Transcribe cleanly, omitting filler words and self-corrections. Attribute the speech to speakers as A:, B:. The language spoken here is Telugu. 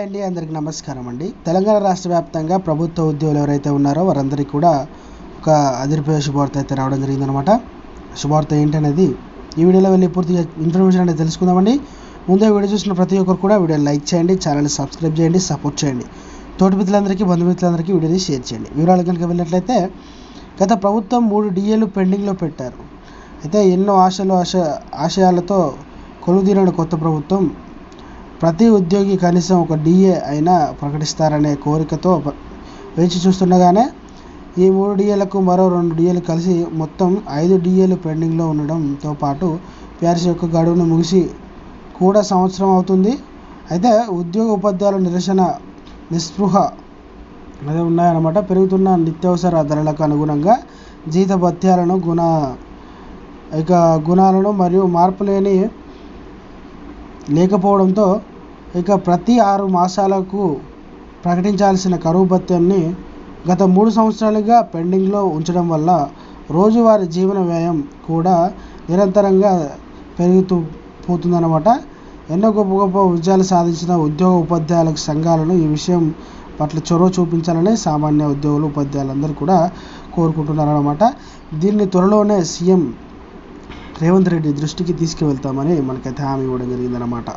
A: అండి అందరికి నమస్కారం అండి. తెలంగాణ రాష్ట్ర వ్యాప్తంగా ప్రభుత్వ ఉద్యోగులు ఎవరైతే ఉన్నారో వారందరికీ కూడా ఒక అదిరిపోయే శుభవార్త అయితే రావడం జరిగిందనమాట. శుభవార్త ఏంటనేది ఈ వీడియోలో వెళ్ళి పూర్తిగా ఇన్ఫర్మేషన్ అనేది తెలుసుకుందామండి. ముందే వీడియో చూసిన ప్రతి ఒక్కరు కూడా వీడియోని లైక్ చేయండి, ఛానల్ని సబ్స్క్రైబ్ చేయండి, సపోర్ట్ చేయండి. తోటి మిత్రులందరికీ, బంధుమిత్రులందరికీ వీడియోని షేర్ చేయండి. వివరాలు కనుక వెళ్ళినట్లయితే గత ప్రభుత్వం 3 DAలు పెండింగ్లో పెట్టారు. అయితే ఎన్నో ఆశయాలతో కొలువుదీరిన కొత్త ప్రభుత్వం ప్రతి ఉద్యోగి కనీసం ఒక DA అయినా ప్రకటిస్తారనే కోరికతో వేచి చూస్తుండగానే ఈ 3 DAలకు మరో 2 DAలు కలిసి మొత్తం 5 DAలు పెండింగ్లో ఉండడంతో పాటు PRC యొక్క గడువును ముగిసి కూడా సంవత్సరం అవుతుంది. అయితే ఉద్యోగ ఉపాధ్యాయుల నిరసన నిస్పృహ అదే ఉన్నాయన్నమాట. పెరుగుతున్న నిత్యావసర ధరలకు అనుగుణంగా జీతభత్యాలను గుణాలను మరియు మార్పులేని లేకపోవడంతో ప్రతి 6 మాసాలకు ప్రకటించాల్సిన కరువు భత్యాన్ని గత 3 సంవత్సరాలుగా పెండింగ్లో ఉంచడం వల్ల రోజువారీ జీవన వ్యయం కూడా నిరంతరంగా పెరుగుతూ పోతుందన్నమాట. ఎన్నో గొప్ప విజయాలు సాధించిన ఉద్యోగ ఉపాధ్యాయుల సంఘాలను ఈ విషయం పట్ల చొరవ చూపించాలని సామాన్య ఉద్యోగులు, ఉపాధ్యాయులందరూ కూడా కోరుకుంటున్నారన్నమాట. దీన్ని త్వరలోనే సీఎం రేవంత్ రెడ్డి దృష్టికి తీసుకువెళ్తామని మనకైతే హామీ ఇవ్వడం జరిగిందన్నమాట.